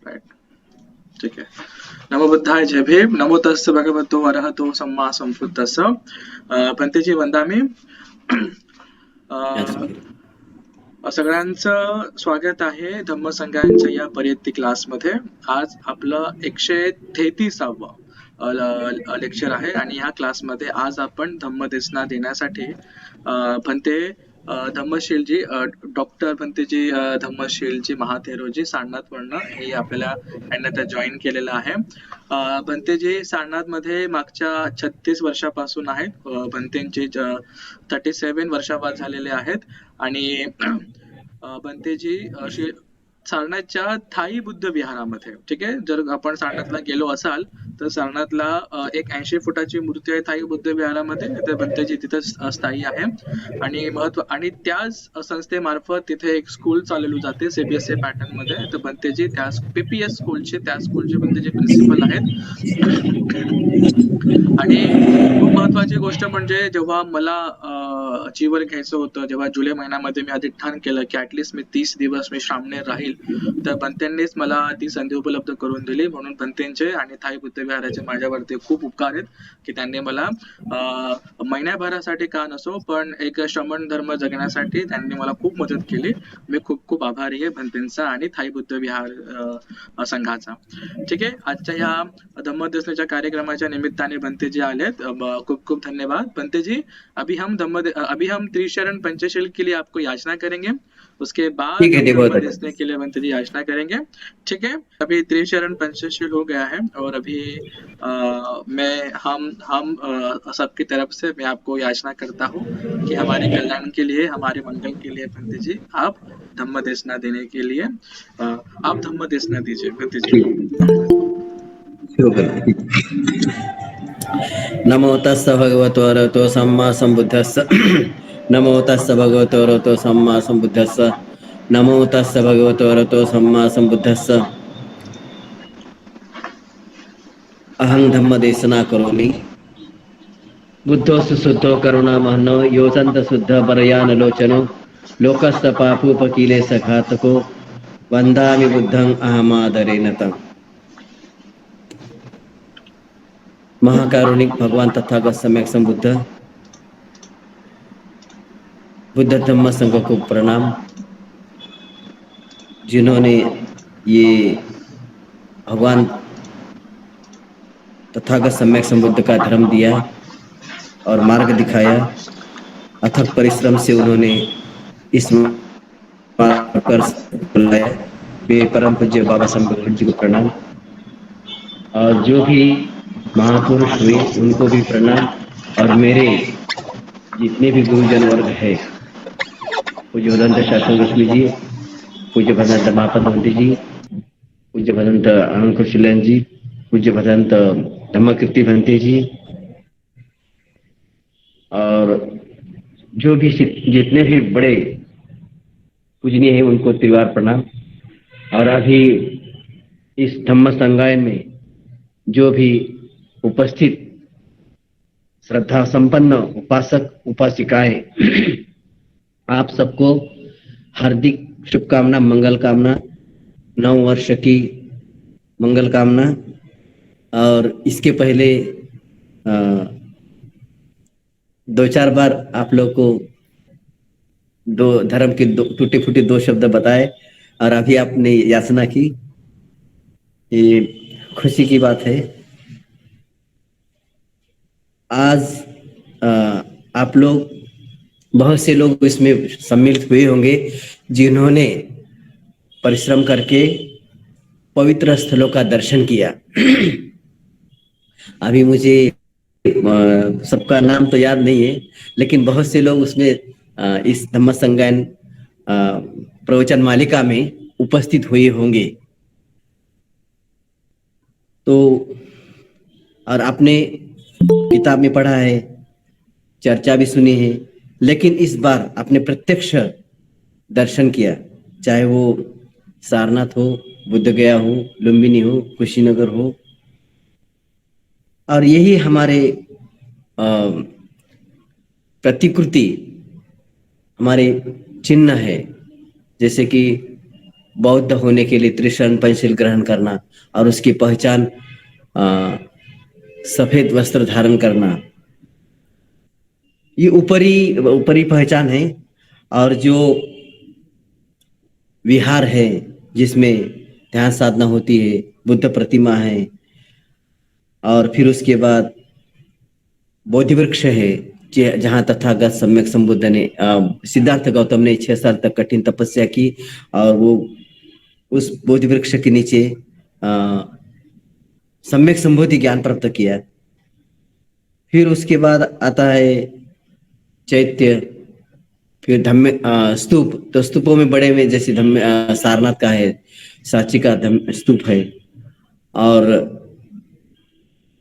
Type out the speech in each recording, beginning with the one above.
Right, ठीक है। नमो बुद्धाय जय भीम, नमो तस्य भगवतो अरहतो सम्मा संबुद्धस्स। पंथजी वंदामी. सगळ्यांचं स्वागत आहे धम्मसंघाच्या या पर्यंती क्लासमध्ये. आज आपलं 133वा लेक्चर आहे आणि या क्लासमध्ये आज आपण धम्मदेसना देण्यासाठी भंते धम्मशीलजी डॉक्टर भंतेजी धम्मशीलजी महाथेरोजी सारनाथवरनं हे आपल्याला यांनी आता जॉईन केलेलं आहे. भंतेजी सारनाथमध्ये मागच्या 36 वर्षापासून आहेत. भंतेंची 37 वर्षापास झालेले आहेत आणि भंतेजी सारनाथच्या थाई बुद्ध विहारामध्ये, ठीक आहे. जर आपण सारनाथला गेलो असाल तर सारनाथला एक 80 फुटाची मूर्ती आहे थाई बुद्ध विहारामध्ये. तिथे भंतेजी तिथे स्थायी आहे आणि त्याच संस्थेमार्फत तिथे एक स्कूल चालवली जाते सीबीएसई पॅटर्न मध्ये. तर भंतेजी त्या पीपीएस स्कूलचे भंतेजी प्रिन्सिपल आहेत. आणि खूप महत्वाची गोष्ट म्हणजे जेव्हा मला अचीवर घ्यायचं होतं, जेव्हा जुलै महिन्यामध्ये मी अधिष्ठान केलं की ऍटलिस्ट मी 30 दिवस मी श्रामणे राहील, तर भंतेंनीच मला ती संधी उपलब्ध करून दिली. म्हणून भंतेंचे आणि थाई बुद्ध विहाराचे माझ्यावरती खूप उपकार आहेत की त्यांनी मला महिन्याभरासाठी का नसो पण एक श्रमण धर्म जगण्यासाठी त्यांनी मला खूप मदत केली. मी खूप खूप आभारी आहे भंतेंचा आणि थाई बुद्ध विहार संघाचा. ठीक आहे. आजच्या ह्या धम्मदेसनाच्या कार्यक्रमाच्या निमित्ताने भंतेजी आलेत. खूप खूप धन्यवाद भंतेजी. अभी हम त्रिशरण पंचशील के लिए आपको याचना करेंगे, उसके बाद धम्म देसने के लिए भंतेजी याचना करेंगे. ठीक है. अभी त्रिशरण पंचशील हो गया है और अभी हम सबकी तरफ से मैं आपको याचना करता हूँ कि हमारे कल्याण के लिए, हमारे मंगल के लिए भंतेजी आप धम्म देसना देने के लिए आप धम्म देसना दीजिए भंतेजी. नमो तस्स भगवतो अरहतो सम्मा सम्बुद्धस्स. नमो तस्स भगवतो अरहतो सम्मा सम्बुद्धस्स. नमो तस्स भगवतो अरहतो सम्मा सम्बुद्धस्स. अहं धम्म देशना करोमि. बुद्धो सुशुद्धो करुणामहनो योजन्त शुद्ध परयान लोचनो लोकस्य पापोपकीले सघातको वन्दामि बुद्धं अहमादरेण तम्. महाकारुणिक भगवान तथागत सम्यक संबुद्ध बुद्ध धम्म संघ को प्रणाम, जिन्होंने ये भगवान तथागत सम्यक संबुद्ध का धर्म दिया और मार्ग दिखाया. अथक परिश्रम से उन्होंने इस मार्ग पर बुलाया. वे परम पूज्य बाबा संबुद्ध जी को प्रणाम. और जो भी महापुरुष हुए उनको भी प्रणाम. और मेरे जितने भी गुरुजन वर्ग है, पूज्य भदंत शासन गोस्वामी जी, पूज्य भदंत महापद भंती जी, पूज्य भदंत अंकुर शिलन जी, पूज्य भदंत धम्मकीर्ति भंते जी, और जो भी जितने भी बड़े पूजनीय हैं उनको त्रिवार प्रणाम. और अभी इस धम्म संगायन में जो भी उपस्थित श्रद्धा संपन्न उपासक उपासिकाएं, आप सबको हार्दिक शुभकामना, मंगल कामना, नव वर्ष की मंगल कामना. और इसके पहले 2-4 बार आप लोग को दो धर्म के टूटे फूटे 2 शब्द बताए और अभी आपने याचना की. ये खुशी की बात है. आज आप लोग, बहुत से लोग इसमें सम्मिलित हुए होंगे जिन्होंने परिश्रम करके पवित्र स्थलों का दर्शन किया. अभी मुझे सबका नाम तो याद नहीं है, लेकिन बहुत से लोग उसमें इस धम्म संगायन प्रवचन मालिका में उपस्थित हुए होंगे. तो और आपने किताब में पढ़ा है, चर्चा भी सुनी है, लेकिन इस बार आपने प्रत्यक्ष दर्शन किया, चाहे वो सारनाथ हो, बुद्ध गया हो, लुम्बिनी हो, कुशीनगर हो. और यही हमारे प्रतिकृति, हमारे चिन्ह है. जैसे कि बौद्ध होने के लिए त्रिशरण पंचशील ग्रहण करना और उसकी पहचान सफेद वस्त्र धारण करना, ये ऊपरी ऊपरी पहचान है। और जो विहार है जिसमें ध्यान साधना होती है, बुद्ध प्रतिमा है, और फिर उसके बाद बोधि वृक्ष है जहाँ तथागत सम्यक संबुद्ध ने सिद्धार्थ गौतम ने 6 साल तक कठिन तपस्या की और वो उस बोधि वृक्ष के नीचे सम्यक संबोधि ज्ञान प्राप्त किया। फिर उसके बाद आता है चैत्य, फिर धम्म स्तूप। तो स्तूपों में बड़े में जैसे धम्म सारनाथ का है, सांची का स्तूप है,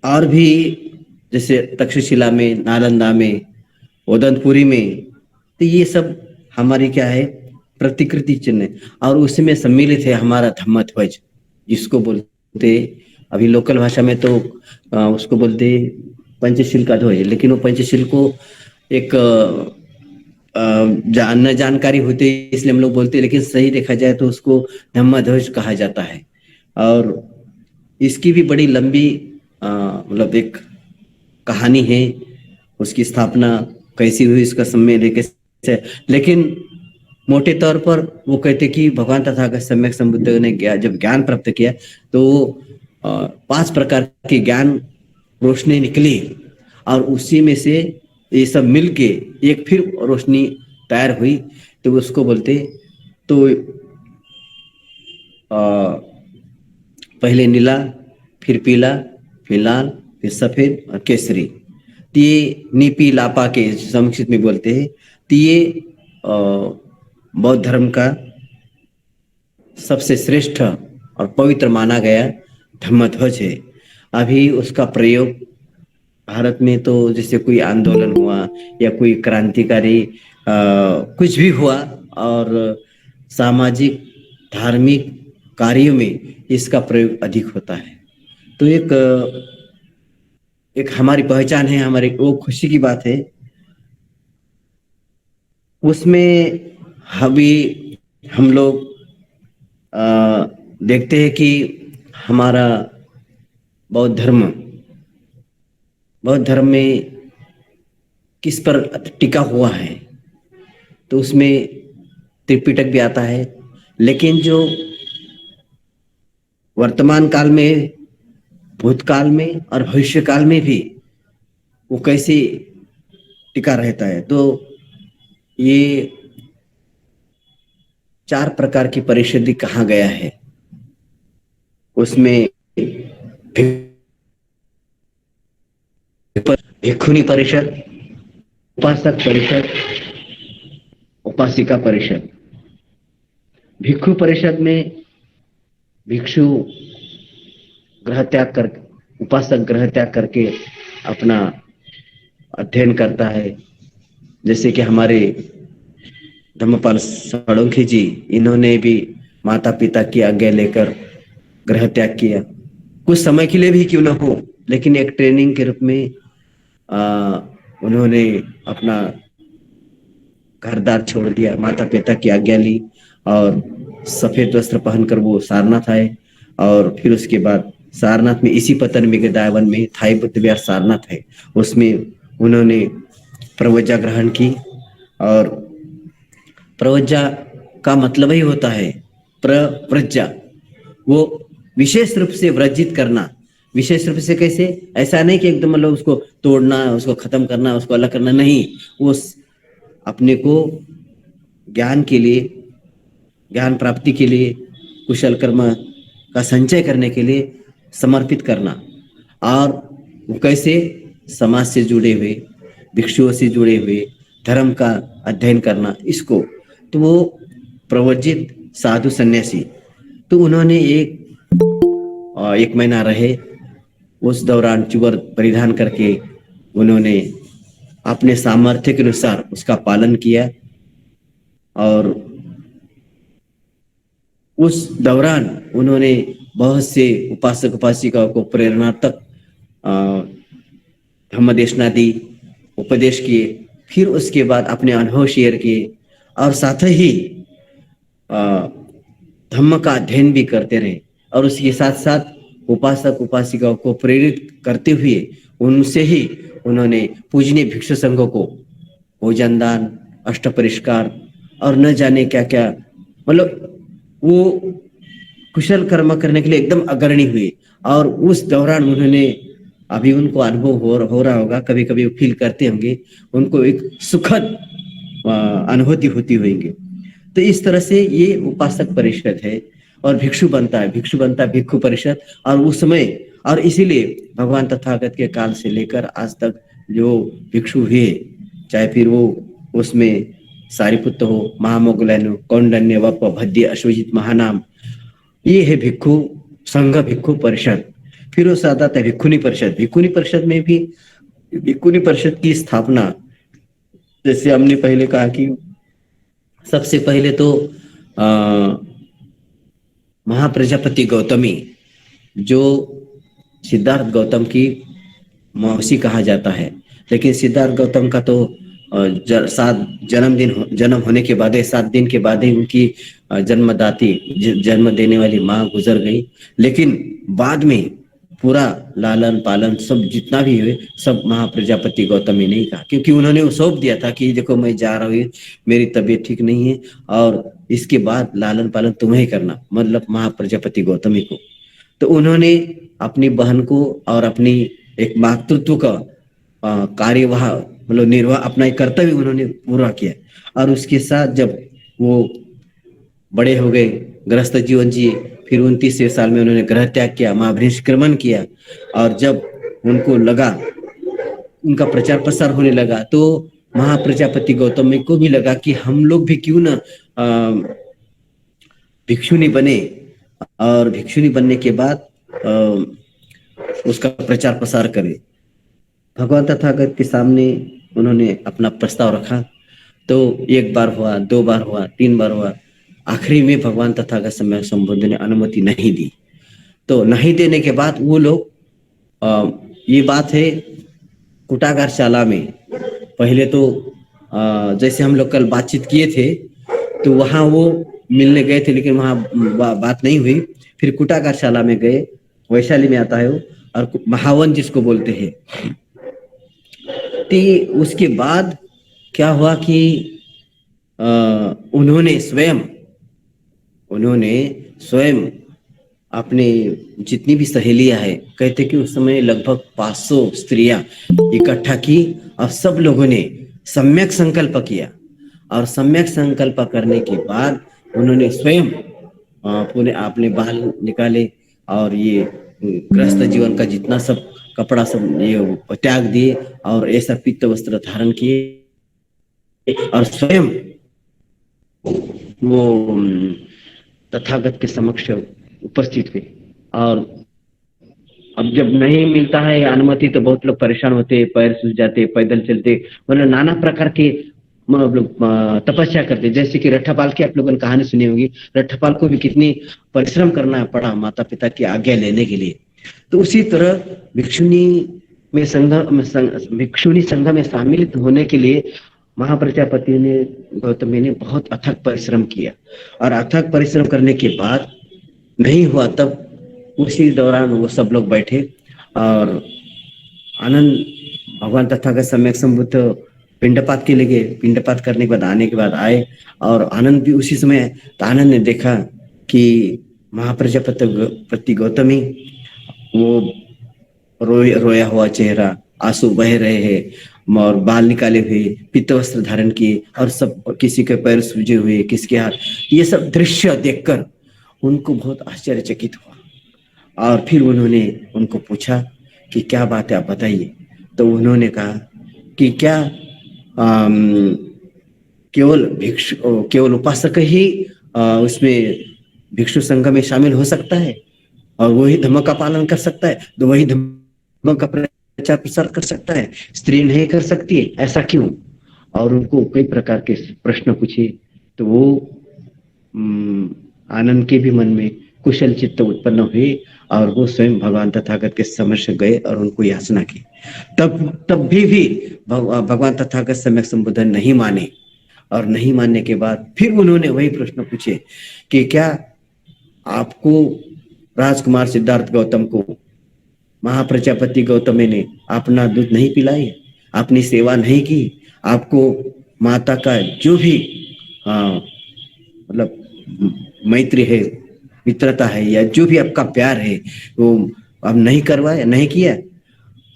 और भी जैसे तक्षशिला में, नालंदा में, उदंतपुरी में। तो ये सब हमारी क्या है, प्रतिकृति चिन्ह। और उसमें सम्मिलित है हमारा धम्मध्वज, जिसको बोलते अभी लोकल भाषा में तो उसको बोलते पंचशील का ध्वज, लेकिन वो पंचशील को एक न जानकारी होती है इसलिए हम लोग बोलते हैं, लेकिन सही देखा जाए तो उसको धम्मध्वज कहा जाता है। और इसकी भी बड़ी लंबी मतलब एक कहानी है, उसकी स्थापना कैसी हुई, इसका समय कैसे, लेकिन मोटे तौर पर वो कहते कि भगवान तथागत सम्यक संबुद्ध ने जब ज्ञान प्राप्त किया तो 5 प्रकार की ज्ञान रोशनी निकली और उसी में से ये सब मिलके एक फिर रोशनी तैयार हुई। तो उसको बोलते तो पहले नीला, फिर पीला, फिर लाल, फिर सफेद और केसरी। तो ये नीपी लापा के संक्षिप्त में बोलते हैं। तो ये बौद्ध धर्म का सबसे श्रेष्ठ और पवित्र माना गया धम्मध्वज है। अभी उसका प्रयोग भारत में तो जैसे कोई आंदोलन हुआ या कोई क्रांतिकारी कुछ भी हुआ और सामाजिक धार्मिक कार्यों में इसका प्रयोग अधिक होता है। तो एक हमारी पहचान है, हमारी वो खुशी की बात है। उसमें अभी हम लोग देखते हैं कि हमारा बौद्ध धर्म में किस पर टिका हुआ है, तो उसमें त्रिपिटक भी आता है। लेकिन जो वर्तमान काल में, भूतकाल में और भविष्य काल में भी वो कैसे टिका रहता है, तो ये 4 प्रकार की परिषद कहा गया है। उसमें भिक्षुनी परिषद, उपासक परिषद, उपासिका परिषद। भिक्षु परिषद में भिक्षु ग्रह त्याग कर, उपासक ग्रह त्याग करके अपना अध्ययन करता है। जैसे कि हमारे धम्मपाल साळुंखे जी, इन्होंने भी माता पिता की आज्ञा लेकर ग्रह त्याग किया, कुछ समय के लिए भी क्यों ना हो, लेकिन एक ट्रेनिंग के रूप में उन्होंने अपना घरदार छोड़ दिया, माता पिता की आज्ञा ली और सफेद वस्त्र पहनकर वो सारनाथ आए। और फिर उसके बाद सारनाथ में, इसी पतन में दावन में थाई बुद्ध विहार सारनाथ है, उसमें उन्होंने प्रवज्जा ग्रहण की। और प्रवज्जा का मतलब ही होता है प्रवज्जा, वो विशेष रूप से वर्जित करना। विशेष रूप से कैसे, ऐसा नहीं कि एकदम मतलब उसको तोड़ना, उसको खत्म करना, उसको अलग करना, नहीं, वो अपने को ज्ञान के लिए, ज्ञान प्राप्ति के लिए, कुशल कर्म का संचय करने के लिए समर्पित करना। और वो कैसे, समाज से जुड़े हुए, भिक्षुओं से जुड़े हुए, धर्म का अध्ययन करना, इसको तो वो प्रवजित साधु सन्यासी। तो उन्होंने एक महीना रहे, उस दौरान चुबर परिधान करके उन्होंने अपने सामर्थ्य के अनुसार उसका पालन किया। और उस दौरान उन्होंने बहुत से उपासक उपासिकाओं को प्रेरणात्मक धम्म देशना दी, उपदेश किए। फिर उसके बाद अपने अनुभव शेयर किए और साथ ही धम्म का अध्ययन भी करते रहे और उसके साथ साथ उपासक उपासिकाओं को प्रेरित करते हुए उनसे ही उन्होंने पूजनीय भिक्षु संघों को भोजन दान, अष्ट परिष्कार और न जाने क्या क्या, मतलब वो कुशल कर्म करने के लिए एकदम अग्रणी हुए। और उस दौरान उन्होंने, अभी उनको अनुभव हो रहा होगा, कभी कभी फील करते होंगे, उनको एक सुखद अनुभूति होती होंगी। तो इस तरह से ये उपासक परिषद है और भिक्षु बनता है, भिक्षु परिषद। और उस समय, और इसीलिए भगवान तथागत के काल से लेकर आज तक जो भिक्षु हुए, चाहे फिर वो उसमें सारिपुत्र हो, महामोगलन हो, कौंडन्य, वप, भद्य, अश्वजित, महानाम, ये है भिक्षु संघ, भिक्षु परिषद। फिर वो साथ आता है भिक्षुनी परिषद। भिक्षुनी परिषद में भी, भिक्षुनी परिषद की स्थापना, जैसे हमने पहले कहा कि सबसे पहले तो महाप्रजापति गौतमी, जो सिद्धार्थ गौतम की मौसी कहा जाता है, लेकिन सिद्धार्थ गौतम का तो जन्म होने के बाद, 7 दिन के बाद ही उनकी जन्मदाती, जन्म देने वाली माँ गुजर गई। लेकिन बाद में पूरा लालन पालन सब जितना भी हुए सब महाप्रजापति गौतमी ने कहा, क्योंकि उन्होंने वो सौंप दिया था कि देखो मैं जा रहा हूँ, मेरी तबीयत ठीक नहीं है और इसके बाद लालन पालन तुम्हें करना, मतलब महाप्रजापति गौतमी को। तो उन्होंने अपनी बहन को और अपनी एक मातृत्व का कार्यवाह, मतलब निर्वाह, अपना एक कर्तव्य उन्होंने पूरा किया। और उसके साथ जब वो बड़े हो गए, गृहस्थ जीवन जिए, फिर 29वें साल में उन्होंने ग्रह त्याग किया, महाभ्रिष्क्रमण किया। और जब उनको लगा, उनका प्रचार प्रसार होने लगा, तो महाप्रजापति गौतम को भी लगा कि हम लोग भी क्यों ना भिक्षुनी बने, और भिक्षुनी बनने के बाद उसका प्रचार प्रसार करें। भगवान तथागत के सामने उन्होंने अपना प्रस्ताव रखा, तो 1 बार हुआ, 2 बार हुआ, 3 बार हुआ, आखिरी में भगवान तथागत सम्यक संबुद्ध ने अनुमति नहीं दी। तो नहीं देने के बाद वो लोग, ये बात है कुटागार शाला में, पहले तो जैसे हम लोग कल बातचीत किए थे, तो वहां वो मिलने गए थे, लेकिन वहां बात नहीं हुई। फिर कुटागार शाला में गए, वैशाली में आता है वो, और महावन जिसको बोलते हैं। तो उसके बाद क्या हुआ कि उन्होंने स्वयं अपने जितनी भी सहेलियां है, कहते कि उस समय लगभग 500 स्त्रियां इकट्ठा की और सब लोगों ने सम्यक संकल्प किया। और सम्यक संकल्प करने के बाद उन्होंने स्वयं पूरे अपने बाल निकाले और ये गृहस्थ जीवन का जितना सब कपड़ा सब ये त्याग दिए और ऐसा पित्त वस्त्र धारण किए और स्वयं वो तथागत के समक्ष उपस्थित हुए। और अब जब नहीं मिलता है अनुमति तो बहुत लोग परेशान होते, पैर सूज जाते, पैदल चलते, मतलब नाना प्रकार के तपस्या करते। जैसे कि रट्ठापाल की आप लोगों ने कहानी सुनी होगी, रट्ठापाल को भी कितनी परिश्रम करना पड़ा माता पिता की आज्ञा लेने के लिए। तो उसी तरह भिक्षुनी संघ में शामिल होने के लिए महाप्रजापति ने, गौतमी ने बहुत अथक परिश्रम किया। और अथक परिश्रम करने के बाद नहीं हुआ, तब उसी दौरान वो सब लोग बैठे और आनंद, भगवान तथागत सम्यक संबुद्ध पिंडपात के लिए गए। पिंडपात करने के बाद आने के बाद आए और आनंद भी उसी समय। तो आनंद ने देखा कि महाप्रजापति गौतमी वो रोया हुआ चेहरा, आंसू बह रहे हैं और बाल निकाले हुए, पित्त वस्त्र धारण किए और सब, किसी के पैर सूजे हुए, किसके हाथ, ये सब दृश्य देखकर उनको बहुत आश्चर्यचकित हुआ। और फिर उन्होंने उनको पूछा कि क्या बात है, आप बताइए। तो उन्होंने कहा कि क्या केवल उपासक ही उसमें भिक्षु संघ में शामिल हो सकता है और वही धर्म का पालन कर सकता है, तो वही धर्म का प्रचार प्रसार कर सकता है, स्त्री नहीं कर सकती है, ऐसा क्यों? और उनको कई प्रकार के प्रश्न पूछे। तो वो आनंद के भी मन में कुशल चित्त उत्पन्न हुए और वो स्वयं भगवान तथागत के समक्ष गए और उनको याचना की। तब भी भगवान तथागत सम्यक संबोधन नहीं माने। और नहीं मानने के बाद फिर उन्होंने वही प्रश्न पूछे कि क्या आपको राजकुमार सिद्धार्थ गौतम को महाप्रजापति गौतम ने अपना दूध नहीं पिलाई, अपनी सेवा नहीं की, आपको माता का जो भी मतलब मैत्री है, मित्रता है, या जो भी आपका प्यार है वो आप नहीं करवाया, नहीं किया?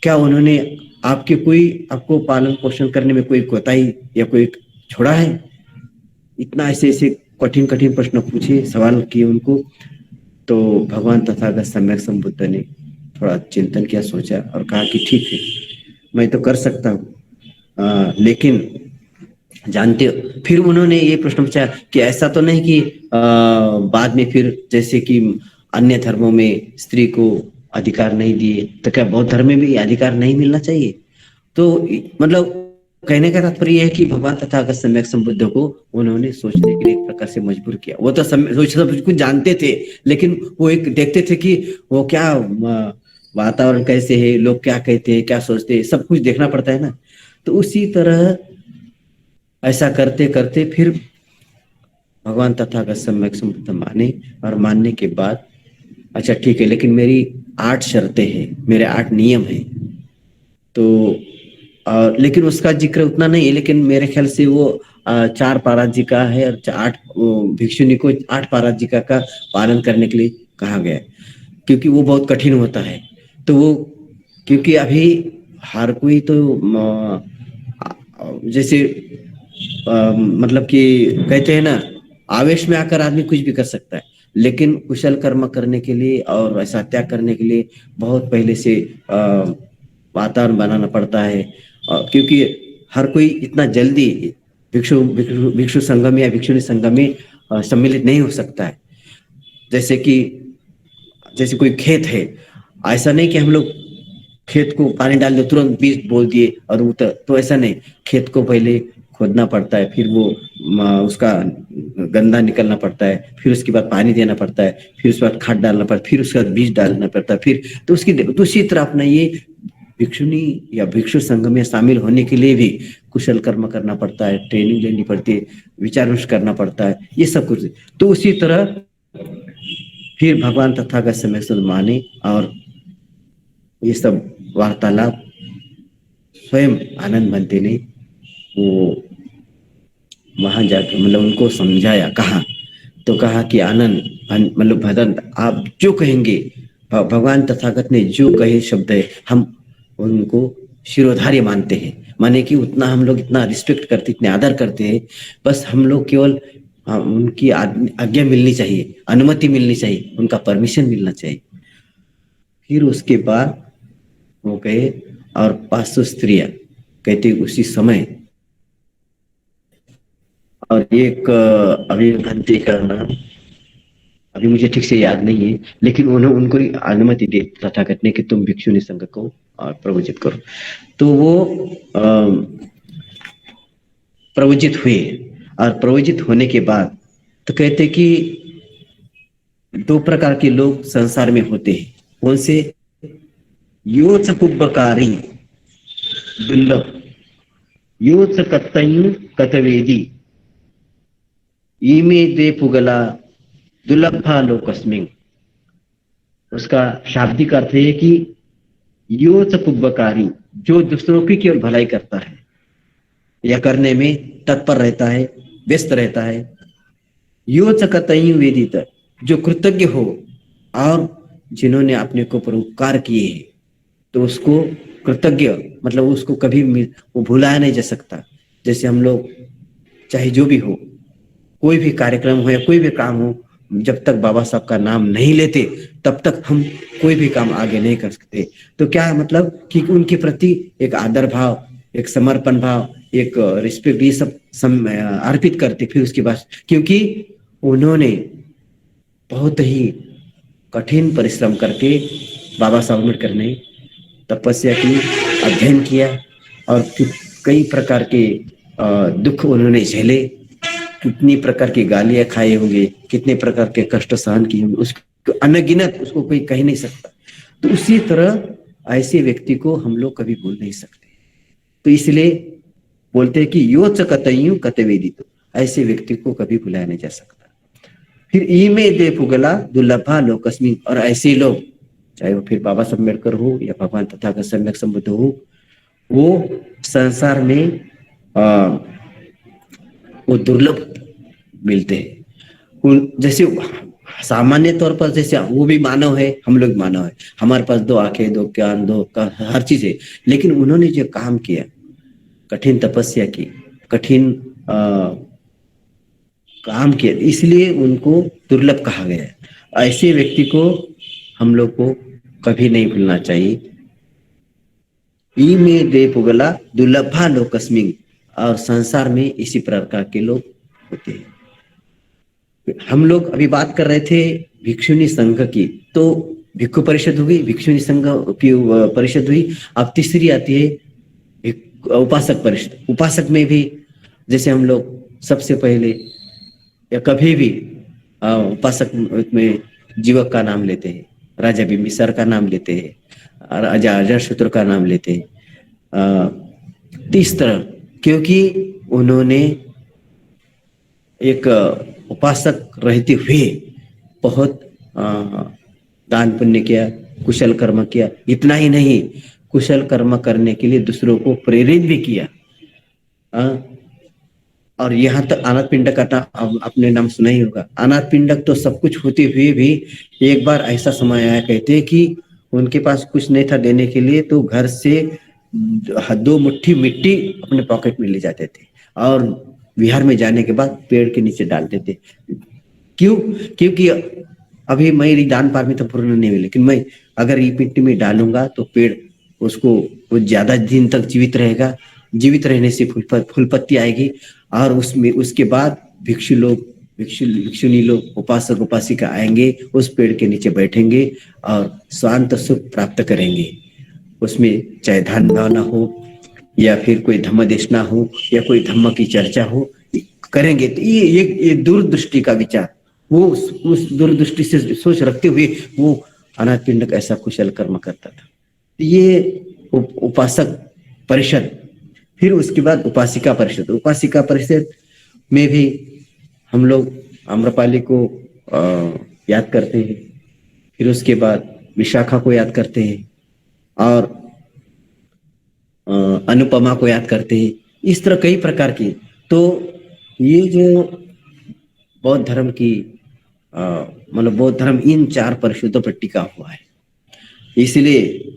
क्या उन्होंने आपके कोई आपको पालन पोषण करने में कोई कोताही या कोई छोड़ा है? इतना ऐसे ऐसे कठिन कठिन प्रश्न पूछे, सवाल किए उनको। तो भगवान तथागत सम्यक संबुद्ध ने थोड़ा चिंतन किया, सोचा और कहा कि ठीक है, मैं तो कर सकता हूँ, लेकिन जानते हो, फिर उन्होंने ये प्रश्न पूछा कि ऐसा तो नहीं कि बाद में फिर जैसे कि अन्य धर्मों में स्त्री को अधिकार नहीं दिए, तो क्या बौद्ध धर्म में भी अधिकार नहीं मिलना चाहिए? तो मतलब कहने का तात्पर्य यह है कि भगवान तथागत सम्यक संबुद्ध को उन्होंने सोचने के लिए एक प्रकार से मजबूर किया। वो तो सब कुछ जानते थे, लेकिन वो एक देखते थे कि वो क्या वातावरण कैसे है, लोग क्या कहते हैं, क्या सोचते हैं, सब कुछ देखना पड़ता है ना। तो उसी तरह ऐसा करते करते फिर भगवान तथागत सम्यक संबुद्ध माने, और मानने के बाद अच्छा ठीक है, लेकिन मेरी 8 शर्तें हैं, मेरे 8 नियम हैं। तो लेकिन उसका जिक्र उतना नहीं है, लेकिन मेरे ख्याल से वो 4 पाराजिका है, और 8 भिक्षुनी को 8 पाराजिका का पालन करने के लिए कहा गया है, क्योंकि वो बहुत कठिन होता है। तो वो क्योंकि अभी हर कोई तो जैसे मतलब कि कहते हैं ना, आवेश में आकर आदमी कुछ भी कर सकता है, लेकिन कुशल कर्म करने के लिए और ऐसा त्याग करने के लिए बहुत पहले से वातावरण बनाना पड़ता है। क्योंकि हर कोई इतना जल्दी भिक्षु संगम या भिक्षुणी संगम में सम्मिलित नहीं हो सकता है। जैसे कोई खेत है, ऐसा नहीं कि हम लोग खेत को पानी डाल दे तुरंत बीज बोल दिए और उतर, तो ऐसा नहीं। खेत को पहले खोदना पड़ता है, फिर वो उसका गंदा निकलना पड़ता है, फिर उसके बाद पानी देना पड़ता है, फिर उसके बाद खाद डालना पड़ता है, फिर उसके बाद बीज डालना पड़ता है, फिर तो उसी तरह अपना ये भिक्षुणी या भिक्षु संघ में शामिल होने के लिए भी कुशल कर्म करना पड़ता है, ट्रेनिंग लेनी पड़ती है, विचार विमर्श करना पड़ता है, ये सब कुछ। तो उसी तरह फिर भगवान तथागत समय से माने, और ये सब वार्तालाप स्वयं आनंद भंते ने वो वहां जाकर मतलब उनको समझाया, कहा तो कहा कि आनंद मतलब भदंत, आप जो कहेंगे, भगवान तथागत ने जो कहे शब्द है, हम उनको शिरोधार्य मानते हैं। माने कि उतना हम लोग इतना रिस्पेक्ट करते, इतने आदर करते हैं, बस हम लोग केवल उनकी आज्ञा मिलनी चाहिए, अनुमति मिलनी चाहिए, उनका परमिशन मिलना चाहिए। फिर उसके बाद वो कहे, और 500 स्त्रियां कहते उसी समय, और एक अभी घंटे का नाम अभी मुझे ठीक से याद नहीं है, लेकिन उन्होंने उनको अनुमति दे तथागत ने कि तुम भिक्षुणी संघ को प्रवचित करो। तो वो प्रवचित हुए, और प्रवचित होने के बाद तो कहते कि 2 प्रकार के लोग संसार में होते हैं। कौन से? योच कुब्बकारी दुर्लभ, योच कत्तयु कतवेदी, ईमे दे पुगला दुर्लभा लोकस्मिंग। उसका शाब्दिक अर्थ है कि योच कुब्बकारी, जो दूसरों की केवल भलाई करता है या करने में तत्पर रहता है, व्यस्त रहता है। योच कतयु वेदित, जो कृतज्ञ हो और जिन्होंने अपने को परोपकार किए हैं, तो उसको कृतज्ञ मतलब उसको कभी वो भुलाया नहीं जा सकता। जैसे हम लोग चाहे जो भी हो, कोई भी कार्यक्रम हो या कोई भी काम हो, जब तक बाबा साहब का नाम नहीं लेते तब तक हम कोई भी काम आगे नहीं कर सकते। तो क्या मतलब कि उनके प्रति एक आदर भाव, एक समर्पण भाव, एक रिस्पेक्ट, ये सब अर्पित करते। फिर उसके बाद क्योंकि उन्होंने बहुत ही कठिन परिश्रम करके बाबा साहब अम्बेडकर ने तपस्या की, अध्ययन किया, और कई प्रकार के दुख उन्होंने झेले, कितनी प्रकार की गालियां खाए होंगे, कितने प्रकार के कष्ट सहन किए होंगे, उसको अनगिनत, उसको कोई कह नहीं सकता। तो उसी तरह ऐसे व्यक्ति को हम लोग कभी भूल नहीं सकते। तो इसलिए बोलते हैं कि योच कतयु कतवेदित, ऐसे व्यक्ति को कभी भुलाया नहीं जा सकता। फिर ई में दे पुगला दुर्लभा लोकस्मी, और ऐसे लोग, चाहे वो फिर बाबा साहब अम्बेडकर हो या भगवान तथागत सम्यक संबुद्ध हो, वो संसार में वो दुर्लभ मिलते हैं। जैसे सामान्य तौर पर जैसे वो भी मानव है, हम लोग मानव है, हमारे पास दो आंखें, दो कान, दो का हर चीज है, लेकिन उन्होंने जो काम किया, कठिन तपस्या की, कठिन काम किया, इसलिए उनको दुर्लभ कहा गया है। ऐसे व्यक्ति को हम लोग को कभी नहीं भूलना चाहिए। ई में दे पुगला दुर्लभा लोकस्मिंग, और संसार में इसी प्रकार के लोग होते हैं। हम लोग अभी बात कर रहे थे भिक्षुणी संघ की, तो भिक्षु परिषद हुई, भिक्षुणी संघ की परिषद हुई। अब तीसरी आती है उपासक परिषद। उपासक में भी जैसे हम लोग सबसे पहले या कभी भी उपासक में जीवक का नाम लेते हैं, राजा बिंबिसार का नाम लेते हैं, राजा अजातशत्रु का नाम लेते हैं। इस तरह, क्योंकि उन्होंने एक उपासक रहते हुए बहुत दान पुण्य किया, कुशल कर्म किया। इतना ही नहीं, कुशल कर्म करने के लिए दूसरों को प्रेरित भी किया। और यहाँ तक अनाथ पिंडक का नाम आपने नाम सुना ही होगा। अनाथ पिंडक तो सब कुछ होते हुए भी एक बार ऐसा समय आया, कहते कि उनके पास कुछ नहीं था देने के लिए, तो घर से 2 मुट्ठी मिट्टी अपने पॉकेट में ले जाते थे और बिहार में जाने के बाद पेड़ के नीचे डालते थे। क्यों? क्योंकि अभी मेरी दान पार में तो पूर्ण नहीं हुई, लेकिन मैं अगर ये मिट्टी में डालूंगा तो पेड़ उसको वो ज्यादा दिन तक जीवित रहेगा, जीवित रहने से फूल पत्ती आएगी, और उसमें उसके बाद भिक्षु लोग, भिक्षुनी लोग, उपासक उपासिका आएंगे, उस पेड़ के नीचे बैठेंगे और शांत सुख प्राप्त करेंगे। उसमें चाहे ध्यान भावना हो या फिर कोई धम्म देशना हो या कोई धम्म की चर्चा हो, करेंगे। तो ये दूरदृष्टि का विचार, वो उस दूरदृष्टि से सोच रखते हुए वो अनाथ पिंडक ऐसा कुशल कर्म करता था। ये उपासक परिषद। फिर उसके बाद उपासिका परिषद। उपासिका परिषद में भी हम लोग आम्रपाली को याद करते हैं, फिर उसके बाद विशाखा को याद करते हैं और अनुपमा को याद करते हैं। इस तरह कई प्रकार की। तो ये जो बौद्ध धर्म की मतलब बौद्ध धर्म इन 4 परिषदों पर टिका हुआ है। इसलिए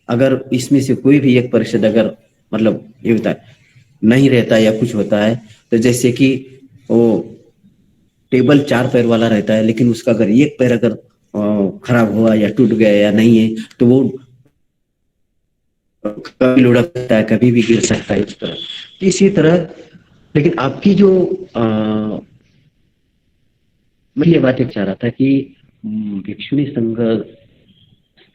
अगर इसमें से कोई भी एक परिषद अगर मतलब ये होता है नहीं रहता या कुछ होता है, तो जैसे कि वो टेबल 4 पैर वाला रहता है, लेकिन उसका अगर एक पैर अगर खराब हुआ या टूट गया या नहीं है, तो वो कभी लुढ़क सकता है, कभी भी गिर सकता है। इस तरह इसी तरह। लेकिन आपकी जो मैं ये बात चाह रहा था कि भिक्षुणी संघ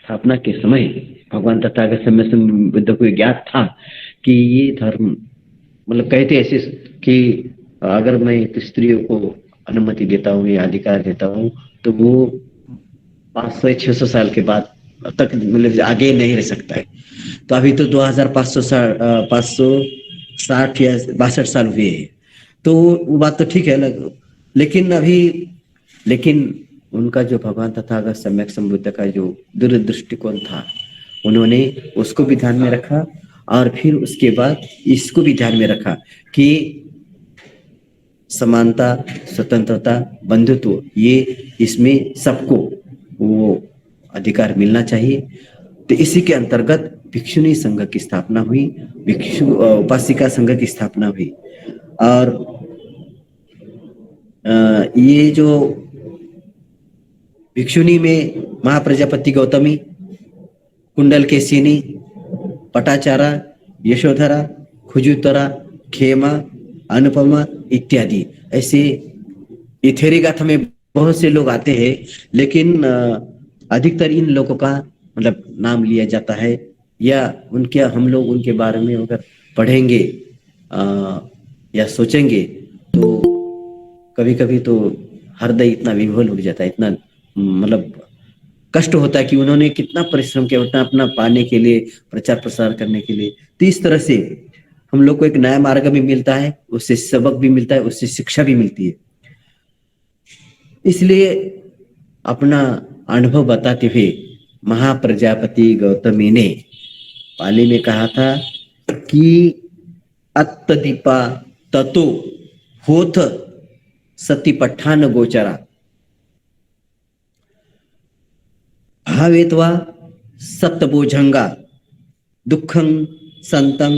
स्थापना के समय भगवान तथागत सम्यक संबुद्ध को ज्ञात था कि ये धर्म, मतलब कहते ऐसे कि अगर मैं स्त्रियों को अनुमति देता हूँ या अधिकार देता हूँ, तो वो 500-600 साल के बाद तक मतलब आगे नहीं रह सकता है। तो अभी तो 2560 या 62 साल हुए हैं, तो वो बात तो ठीक है। लेकिन उनका जो भगवान तथागत सम्यक संबुद्ध का जो दूरदृष्टिकोण था, उन्होंने उसको भी ध्यान में रखा और फिर उसके बाद इसको भी ध्यान में रखा कि समानता, स्वतंत्रता, बंधुत्व, ये इसमें सबको वो अधिकार मिलना चाहिए। तो इसी के अंतर्गत भिक्षुणी संघ की स्थापना हुई, उपासिका संघ की स्थापना हुई। और ये जो भिक्षुणी में महाप्रजापति गौतमी, कुंडल केसिनी, पटाचारा, यशोधरा, खुजुतरा, खेमा, अनुपमा इत्यादि, ऐसे इथेरी गाथा में बहुत से लोग आते हैं, लेकिन अधिकतर इन लोगों का मतलब नाम लिया जाता है, या उनके हम लोग उनके बारे में अगर पढ़ेंगे या सोचेंगे तो कभी कभी तो हृदय इतना विह्वल हो जाता है, इतना मतलब कष्ट होता है कि उन्होंने कितना परिश्रम किया उतना अपना पाने के लिए, प्रचार प्रसार करने के लिए। तो इस तरह से हम लोग को एक नया मार्ग भी मिलता है, उससे सबक भी मिलता है, उससे शिक्षा भी मिलती है। इसलिए अपना अनुभव बताते हुए महाप्रजापति गौतमी ने पाली में कहा था कि अत्तदीपा ततो होथ सतीपट्ठान गोचरा भावेत्वा सत्तबोझंगा दुखं संतं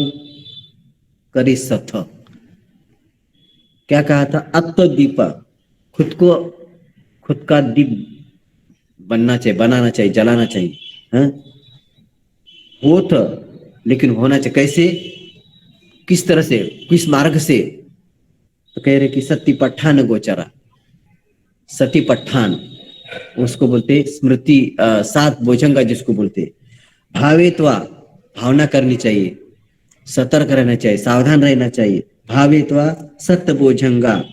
करिसथ। क्या कहा था? अत्तदीपा, खुद का दीप बनना चाहिए, बनाना चाहिए, जलाना चाहिए। हाँ? होथ, लेकिन होना चाहिए कैसे, किस तरह से, किस मार्ग से? तो कह रहे कि सती पठान गोचरा। सती पठान उसको बोलते स्मृति, सात भुजंगा जिसको बोलते। भावेत्वा, भावना करनी चाहिए, सतर्क रहना चाहिए, सावधान रहना चाहिए। भावेत्वा सत्य भुजंगा,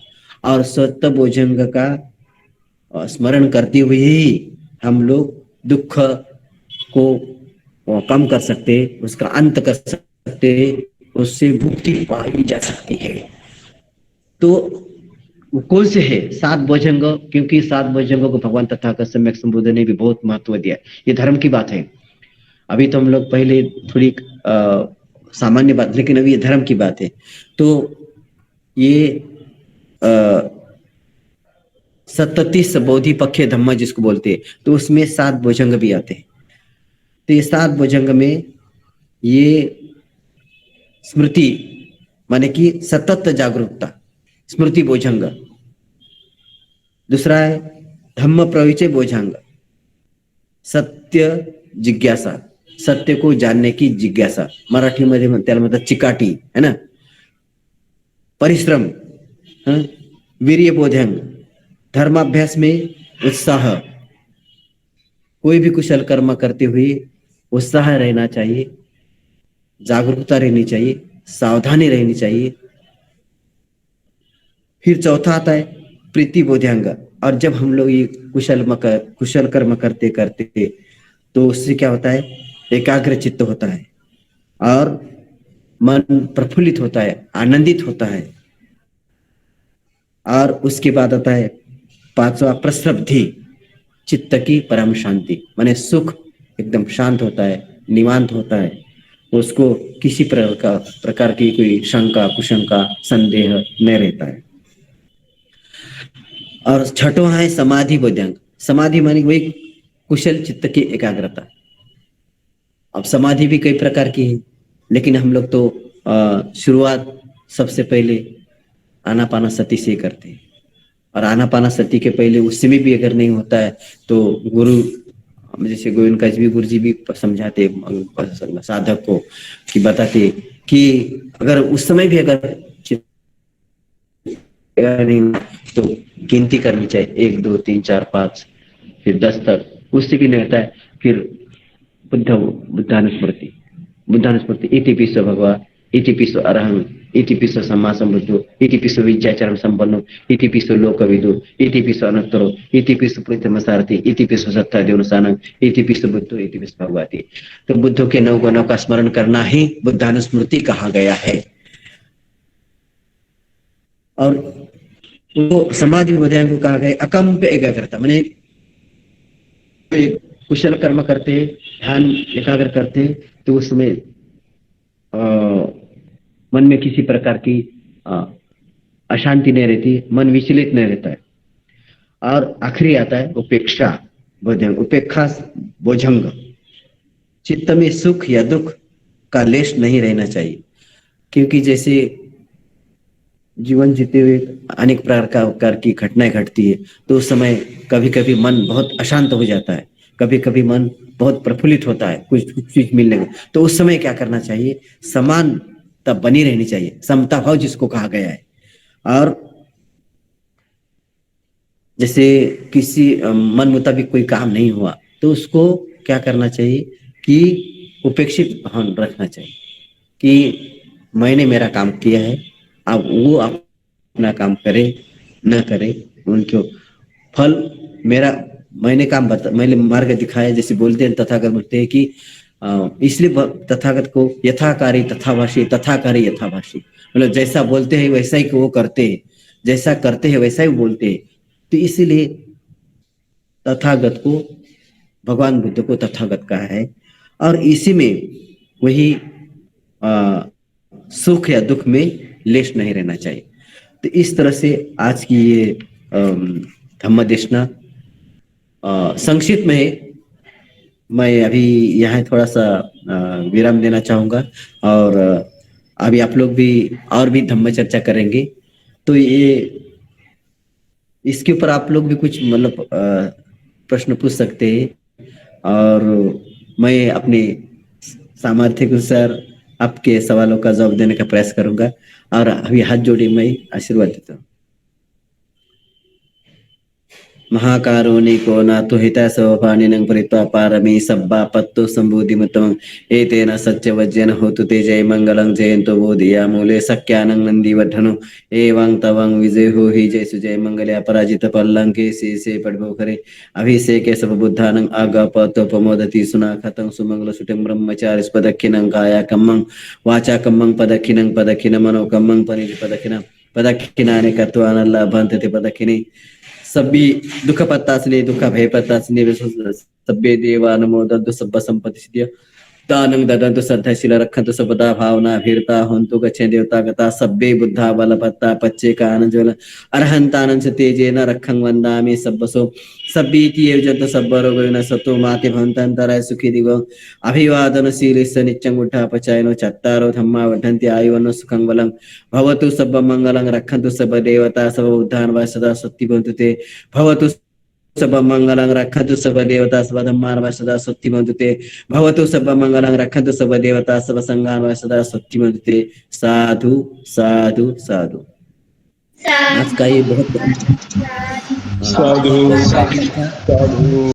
और सत्य भुजंग का स्मरण करते हुए ही हम लोग दुख को कम कर सकते, उसका अंत कर सकते, उससे मुक्ति पाई जा सकती है। तो वो कौन से है सात भुजंग? क्योंकि सात भुजंगों को भगवान तथागत सम्यक संबुद्ध ने भी बहुत महत्व दिया। ये धर्म की बात है। अभी तो हम लोग पहले थोड़ी सामान्य बात, लेकिन अभी ये धर्म की बात है। तो ये 37 बोधि पक्ष धम्म जिसको बोलते हैं, तो उसमें सात भुजंग भी आते हैं। तो ये सात भुजंग में ये स्मृति माने कि सतत जागरूकता, स्मृति भुजंग। दूसरा है धम्म प्रविचय भुजंग, सत्य जिज्ञासा, सत्य को जानने की जिज्ञासा, मराठी मध्ये त्याला म्हणतात चिकाटी, है ना। परिश्रम, वीर्य बोधंग, धर्माभ्यास में उत्साह, कोई भी कुशल कर्म करते हुए उत्साह रहना चाहिए, जागरूकता रहनी चाहिए, सावधानी रहनी चाहिए। फिर चौथा आता है प्रीति बोधांग। और जब हम लोग ये कुशल कर्म करते करते, तो उससे क्या होता है? एकाग्र चित्त होता है और मन प्रफुल्लित होता है, आनंदित होता है। और उसके बाद आता है पांचवा प्रसब्धि, चित्त की परम शांति, माने सुख एकदम शांत होता है, निवांत होता है, उसको किसी प्रकार की कोई शंका कुशंका संदेह नहीं रहता है। और छठवां है समाधि बोधांग। समाधि मानी वही कुशल चित्त की एकाग्रता। अब समाधि भी कई प्रकार की है, लेकिन हम लोग तो शुरुआत सबसे पहले आनापानसति से करते हैं। और आनापानसति के पहले उससे भी अगर नहीं होता है तो गुरु, जैसे गोविंद काजी गुरु जी भी समझाते साधक को, कि बताते कि अगर उस समय भी अगर नहीं तो गिनती करनी चाहिए, 1 2 3 4 5 फिर 10 तक, उससे भी नहीं होता है। फिर बुद्धानुस्मृति इति पिसो भगवा, इति पिसो अरहं, इति पिसो सम्मा संबुद्धो, इति पिसो विद्याचरण संपन्नो, इति पिसो लोकविदो, इति पिसो अनंतरो, इति पिसो प्रीतम सारथी, इति पिसो सत्ता देवसानंग, इति पिसो बुद्धो, इति पिसो भगवती। तो बुद्धों के 9 गुणों का स्मरण करना ही बुद्धानुस्मृति कहा गया है। और वो समाधि बोधांग को कहा गया अकंप एकाग्रता, माने कुशल कर्म करते, ध्यान एकाग्र करते, तो उसमें मन में किसी प्रकार की अशांति नहीं रहती, मन विचलित नहीं रहता है। और आखिरी आता है उपेक्षा बोधांग, उपेक्षा बोझंग, चित्त में सुख या दुख का लेश नहीं रहना चाहिए। क्योंकि जैसे जीवन जीते हुए अनेक प्रकार की घटनाएं घटती है, तो उस समय कभी कभी मन बहुत अशांत हो जाता है, कभी कभी मन बहुत प्रफुल्लित होता है कुछ चीज मिलने में। तो उस समय क्या करना चाहिए? समानता बनी रहनी चाहिए, समता भाव जिसको कहा गया है। और जैसे किसी मन मुताबिक कोई काम नहीं हुआ, तो उसको क्या करना चाहिए कि उपेक्षित भाव रखना चाहिए कि मैंने मेरा काम किया है, अब वो अपना काम करे न करे, उनको फल मेरा, मैंने मार्ग दिखाया। जैसे बोलते हैं तथागत बोलते हैं कि इसलिए तथागत को यथाकारी तथाभाषी, तथाकारी यथाभाषी, मतलब जैसा बोलते हैं वैसा ही वो करते हैं, जैसा करते हैं वैसा ही बोलते हैं। तो इसीलिए तथागत को, भगवान बुद्ध को तथागत कहा है। और इसी में वही सुख या दुख में लेश नहीं रहना चाहिए। तो इस तरह से आज की ये धम्म देशना संक्षिप्त में है। मैं अभी यहाँ थोड़ा सा विराम देना चाहूंगा, और अभी आप लोग भी और भी धम्म चर्चा करेंगे। तो ये इसके ऊपर आप लोग भी कुछ मतलब प्रश्न पूछ सकते हैं, और मैं अपने सामर्थ्य के अनुसार आपके सवालों का जवाब देने का प्रयास करूंगा। और अभी हाथ जोड़े मैं आशीर्वाद देता हूँ। महाकारुणिको नातो हिता सवपाणिनं परित्वा पारमी सब्बा पत्तो संबोधिमतमं एतेन सत्यवज्यन होतु ते जय मंगलं जयंतो बोधिया मूले सक्यानं नंदीवर्धनो एवं तवं विजय हो ही जय सुजय मंगल अपराजित पल्लंके से पड़भोखरे अभिषेके सब बुद्धानं आगपतोपमोदति सुनाखतं सुमंगल सुटं ब्रह्मचारि पदखिनं काया कम्मं वाचा कम्मं पदखिनं मनोकम्मं परिपदखिनं पदखिनानि कत्वानल्ला भंतते पदखिनि सभी दुख पत्तासने दुख भय पत्तासने सभ्य देवा नमो दन्तु सब्ब संपत्ति सिद्धिय दानं ददन्तु श्रद्धाशील रखन्तु सबदा भावना भीरता हन्तु गच्छे देवता गता सब्बे बुद्धा बल पत्ता पच्चे का आनंद ज्वल अरहंतानंद तेजेन रखं वंदामि सब्बसो सब्बीति एव जंतु सब्ब रोगेन सतो माते भवन्तन्तराय सुखी दिव अभिवादन शीलिस नित्यं उठापचायनो चत्तारो धम्मा वर्धन्ति आयुवनो सुखं बलं भवतु सब्ब मंगलं रखन्तु सब्ब देवता सब उद्धान वा सदा सत्ति भवन्तु ते भवतु सब मंगलं रखन्तु सब देवता सब धम्मान् वा सदा सत्ति भवन्तु ते भवतु सब मंगलं रखन्तु सब देवता सब संगान् वा सदा सत्ति भवन्तु ते। साधु साधु साधु। आज का ये बहुत साधु साधु।